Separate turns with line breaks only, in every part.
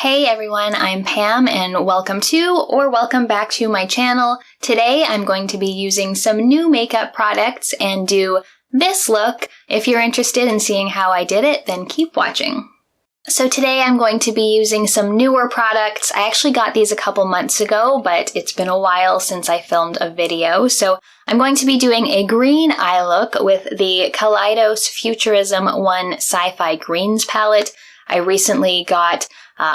Hey everyone, I'm Pam and welcome to or welcome back to my channel. Today I'm going to be using some new makeup products and do this look. If you're interested in seeing how I did it, then keep watching. So today I'm going to be using some newer products. I actually got these a couple months ago, but it's been a while since I filmed a video. So I'm going to be doing a green eye look with the Kaleidos Futurism 1 Sci-fi Greens palette. I recently got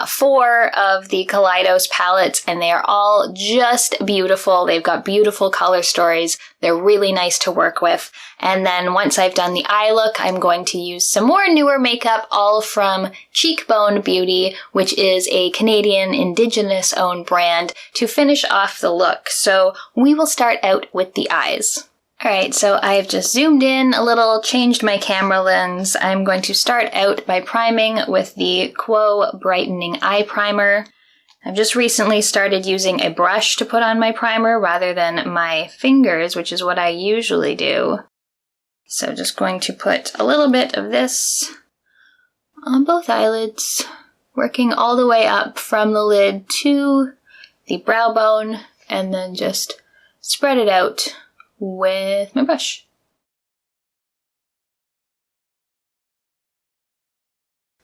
4 of the Kaleidos palettes and they are all just beautiful. They've got beautiful color stories. They're really nice to work with. And then once I've done the eye look, I'm going to use some more newer makeup, all from Cheekbone Beauty, which is a Canadian Indigenous owned brand, to finish off the look. So we will start out with the eyes. Alright, so I've just zoomed in a little, changed my camera lens. I'm going to start out by priming with the Quo Brightening Eye Primer. I've just recently started using a brush to put on my primer rather than my fingers, which is what I usually do. So just going to put a little bit of this on both eyelids, working all the way up from the lid to the brow bone, and then just spread it out with my brush.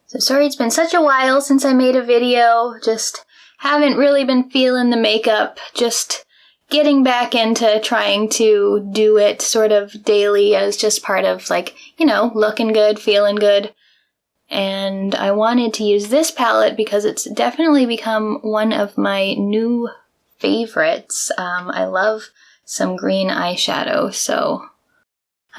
So sorry it's been such a while since I made a video, just haven't really been feeling the makeup, just getting back into trying to do it sort of daily as just part of looking good, feeling good. And I wanted to use this palette because it's definitely become one of my new favorites. I love some green eyeshadow, so.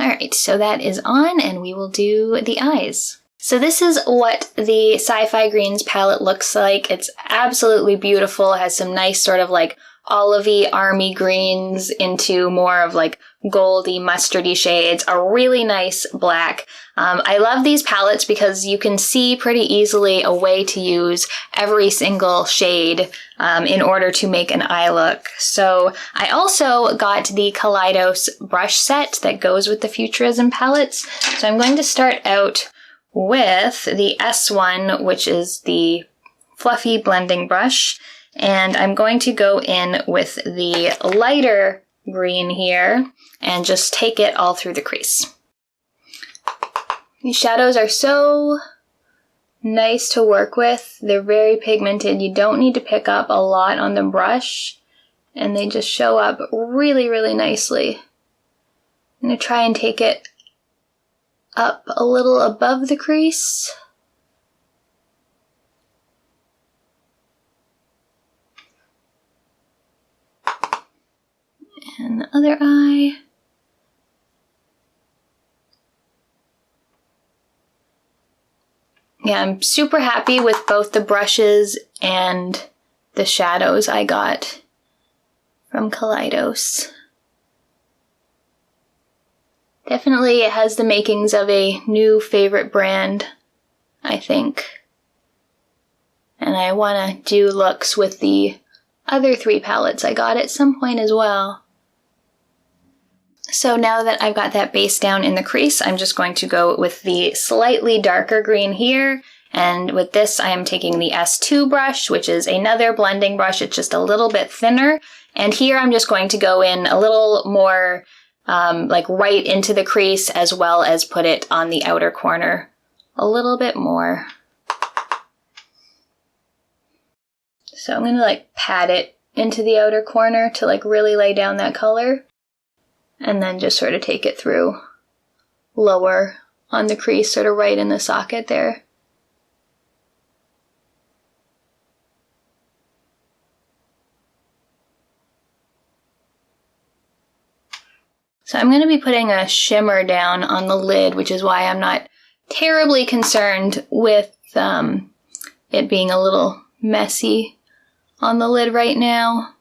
Alright, so that is on and we will do the eyes. So this is what the Sci-fi Greens palette looks like. It's absolutely beautiful. It has some nice sort of olivey army greens into more of goldy mustardy shades, a really nice black. I love these palettes because you can see pretty easily a way to use every single shade in order to make an eye look. So I also got the Kaleidos brush set that goes with the Futurism palettes. So I'm going to start out with the S1, which is the fluffy blending brush. And I'm going to go in with the lighter green here and just take it all through the crease. These shadows are so nice to work with. They're very pigmented. You don't need to pick up a lot on the brush and they just show up really, really nicely. I'm going to try and take it up a little above the crease. And the other eye. Yeah, I'm super happy with both the brushes and the shadows I got from Kaleidos. Definitely it has the makings of a new favorite brand, I think. And I want to do looks with the other 3 palettes I got at some point as well. So now that I've got that base down in the crease, I'm just going to go with the slightly darker green here. And with this, I am taking the S2 brush, which is another blending brush. It's just a little bit thinner. And here I'm just going to go in a little more right into the crease, as well as put it on the outer corner a little bit more. So I'm going to pat it into the outer corner to really lay down that color. And then just sort of take it through lower on the crease, sort of right in the socket there. So I'm going to be putting a shimmer down on the lid, which is why I'm not terribly concerned with it being a little messy on the lid right now.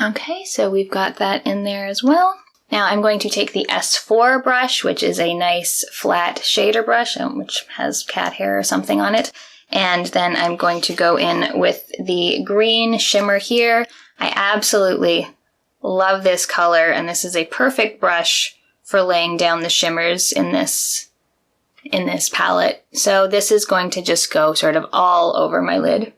Okay, so we've got that in there as well. Now I'm going to take the S4 brush, which is a nice flat shader brush, which has cat hair or something on it. And then I'm going to go in with the green shimmer here. I absolutely love this color, and this is a perfect brush for laying down the shimmers in this palette. So this is going to just go sort of all over my lid.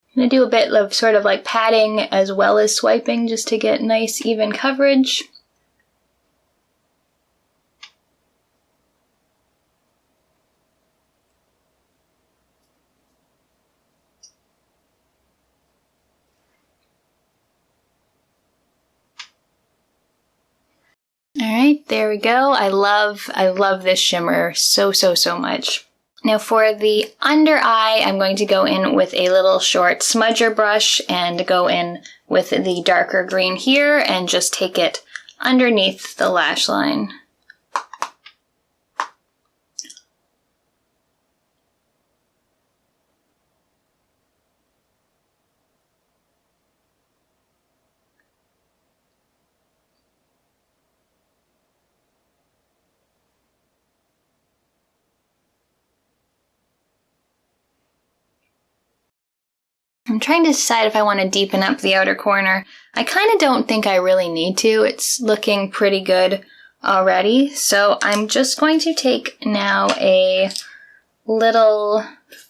I'm going to do a bit of sort of like patting as well as swiping just to get nice even coverage. Alright, there we go. I love this shimmer so much. Now for the under eye, I'm going to go in with a little short smudger brush and go in with the darker green here and just take it underneath the lash line. I'm trying to decide if I want to deepen up the outer corner. I kind of don't think I really need to. It's looking pretty good already. So I'm just going to take now a little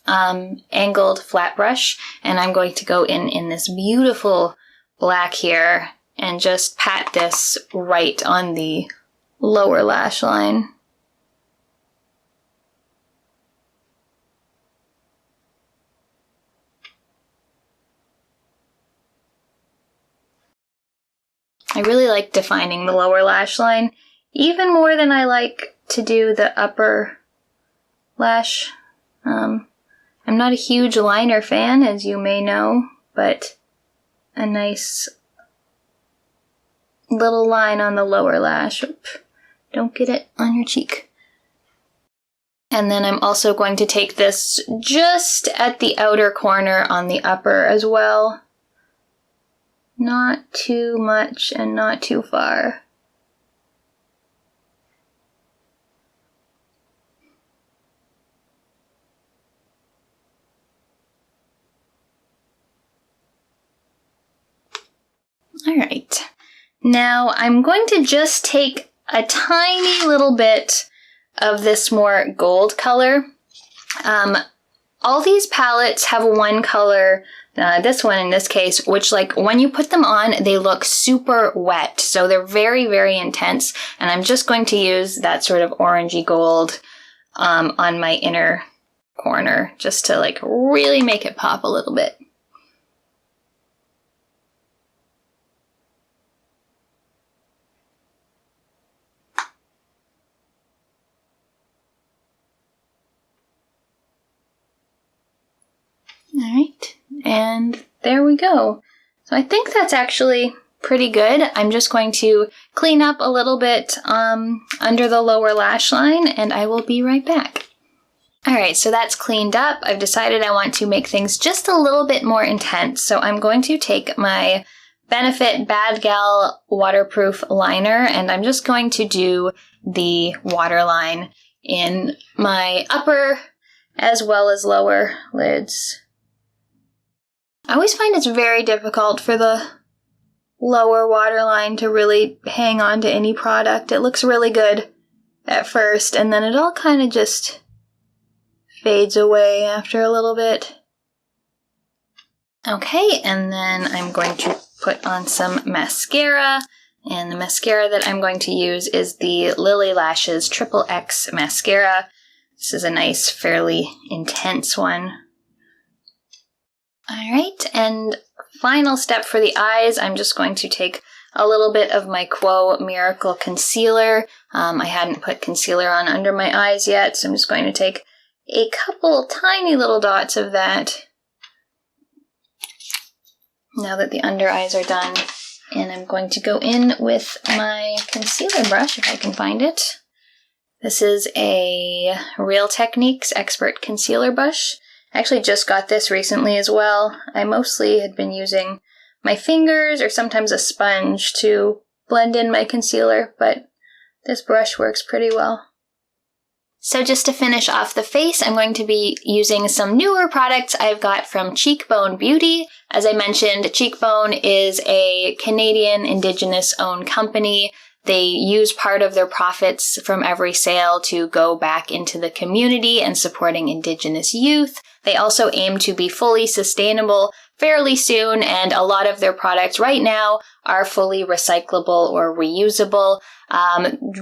angled flat brush, and I'm going to go in this beautiful black here and just pat this right on the lower lash line. I really like defining the lower lash line, even more than I like to do the upper lash. I'm not a huge liner fan, as you may know, but a nice little line on the lower lash. Oop, don't get it on your cheek. And then I'm also going to take this just at the outer corner on the upper as well. Not too much and not too far. Alright, now I'm going to just take a tiny little bit of this more gold color. All these palettes have one color, this one in this case, which like when you put them on, they look super wet. So they're very intense. And I'm just going to use that sort of orangey gold on my inner corner just to like really make it pop a little bit. Alright, and there we go. So I think that's actually pretty good. I'm just going to clean up a little bit under the lower lash line, and I will be right back. Alright, so that's cleaned up. I've decided I want to make things just a little bit more intense, so I'm going to take my Benefit BadGal waterproof liner, and I'm just going to do the waterline in my upper as well as lower lids. I always find it's very difficult for the lower waterline to really hang on to any product. It looks really good at first, and then it all kind of just fades away after a little bit. Okay, and then I'm going to put on some mascara, and the mascara that I'm going to use is the Lilly Lashes XXX mascara. This is a nice, fairly intense one. Alright, and final step for the eyes, I'm just going to take a little bit of my Quo Miracle Concealer. I hadn't put concealer on under my eyes yet, so I'm just going to take a couple tiny little dots of that now that the under eyes are done. And I'm going to go in with my concealer brush, if I can find it. This is a Real Techniques Expert Concealer Brush. I actually just got this recently as well. I mostly had been using my fingers or sometimes a sponge to blend in my concealer, but this brush works pretty well. So just to finish off the face, I'm going to be using some newer products I've got from Cheekbone Beauty. As I mentioned, Cheekbone is a Canadian Indigenous-owned company. They use part of their profits from every sale to go back into the community and supporting Indigenous youth. They also aim to be fully sustainable fairly soon, and a lot of their products right now are fully recyclable or reusable.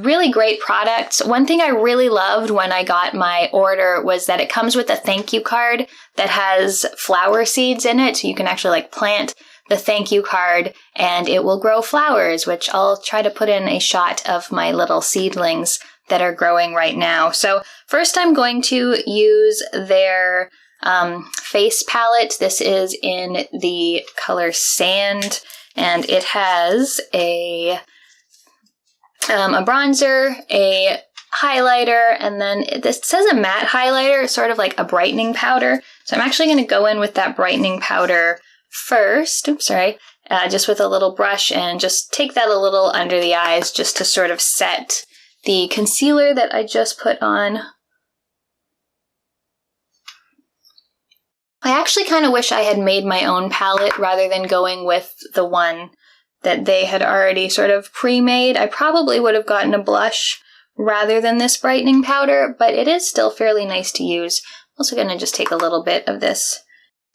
Really great products. One thing I really loved when I got my order was that it comes with a thank you card that has flower seeds in it, so you can actually plant the thank you card and it will grow flowers, which I'll try to put in a shot of my little seedlings that are growing right now. So first I'm going to use their face palette. This is in the color Sand, and it has a bronzer, a highlighter, and then this says a matte highlighter, sort of like a brightening powder. So I'm actually going to go in with that brightening powder first. Oops, sorry. Just with a little brush and just take that a little under the eyes just to sort of set the concealer that I just put on. I actually kind of wish I had made my own palette rather than going with the one that they had already sort of pre-made. I probably would have gotten a blush rather than this brightening powder, but it is still fairly nice to use. I'm also going to just take a little bit of this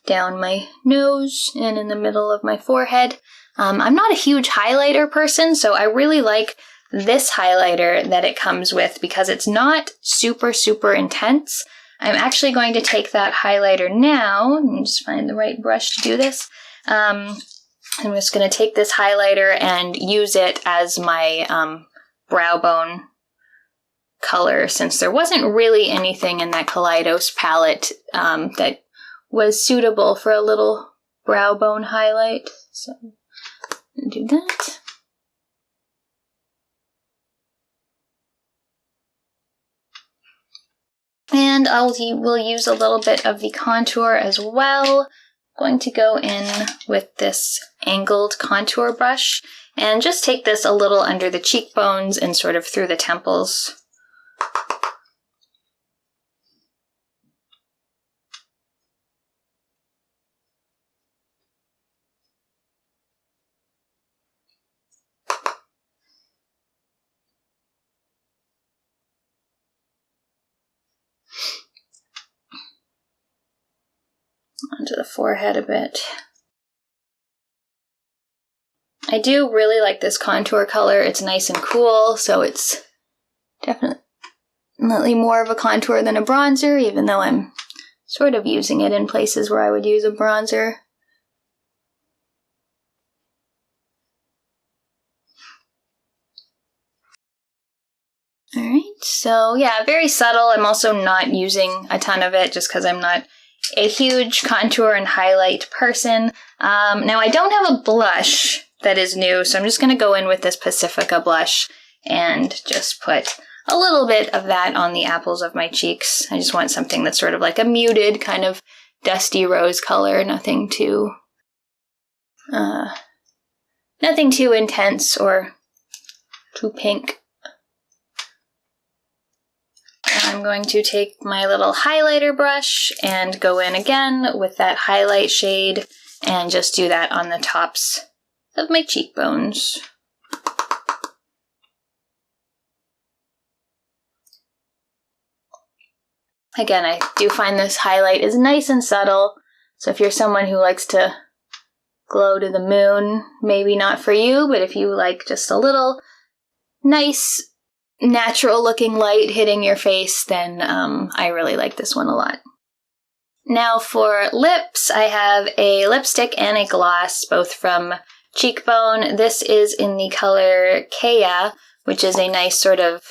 down my nose and in the middle of my forehead. I'm not a huge highlighter person, so I really like this highlighter that it comes with because it's not super, super intense. I'm actually going to take that highlighter now and just find the right brush to do this. I'm just going to take this highlighter and use it as my brow bone color, since there wasn't really anything in that Kaleidos palette that was suitable for a little brow bone highlight. So I'm going to do that. And we'll use a little bit of the contour as well. I'm going to go in with this angled contour brush and just take this a little under the cheekbones and sort of through the temples. Onto the forehead a bit. I do really like this contour color. It's nice and cool, so it's definitely more of a contour than a bronzer, even though I'm sort of using it in places where I would use a bronzer. Alright, so yeah, very subtle. I'm also not using a ton of it just because I'm not a huge contour and highlight person. Now I don't have a blush that is new, so I'm just going to go in with this Pacifica blush and just put a little bit of that on the apples of my cheeks. I just want something that's sort of like a muted kind of dusty rose color, nothing too intense or too pink. I'm going to take my little highlighter brush and go in again with that highlight shade and just do that on the tops of my cheekbones. Again, I do find this highlight is nice and subtle, so if you're someone who likes to glow to the moon, maybe not for you, but if you like just a little nice natural looking light hitting your face, then I really like this one a lot. Now for lips, I have a lipstick and a gloss, both from Cheekbone. This is in the color Kéyah, which is a nice sort of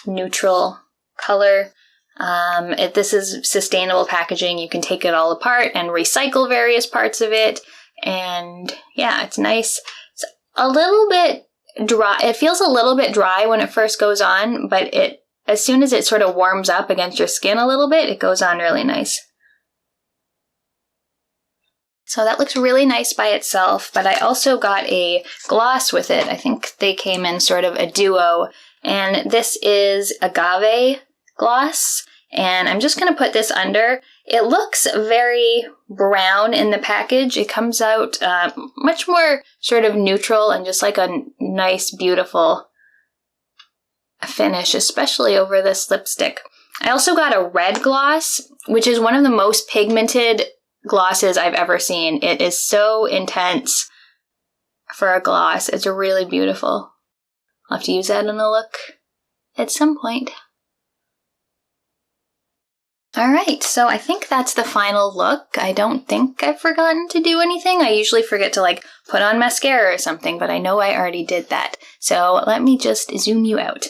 neutral color. This is sustainable packaging. You can take it all apart and recycle various parts of it. And yeah, it's nice. It's a little bit dry. It feels a little bit dry when it first goes on, but as soon as it sort of warms up against your skin a little bit, it goes on really nice. So that looks really nice by itself, but I also got a gloss with it. I think they came in sort of a duo, and this is Agave gloss, and I'm just going to put this under. It looks very brown in the package. It comes out much more sort of neutral and just like a nice, beautiful finish, especially over this lipstick. I also got a red gloss, which is one of the most pigmented glosses I've ever seen. It is so intense for a gloss. It's really beautiful. I'll have to use that in a look at some point. Alright, so I think that's the final look. I don't think I've forgotten to do anything. I usually forget to like put on mascara or something, but I know I already did that. So let me just zoom you out.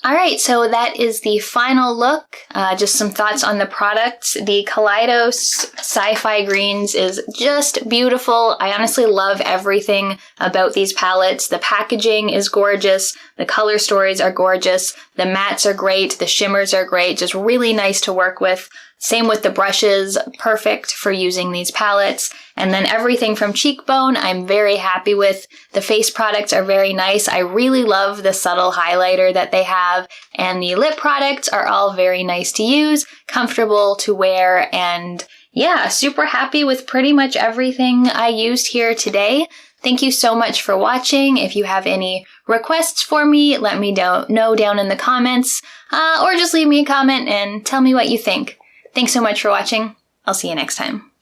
Alright, so that is the final look. Just some thoughts on the products. The Kaleidos Sci-fi Greens is just beautiful. I honestly love everything about these palettes. The packaging is gorgeous. The color stories are gorgeous. The mattes are great. The shimmers are great. Just really nice to work with. Same with the brushes, perfect for using these palettes. And then everything from Cheekbone, I'm very happy with. The face products are very nice. I really love the subtle highlighter that they have. And the lip products are all very nice to use, comfortable to wear, and yeah, super happy with pretty much everything I used here today. Thank you so much for watching. If you have any requests for me, let me know down in the comments, or just leave me a comment and tell me what you think. Thanks so much for watching. I'll see you next time.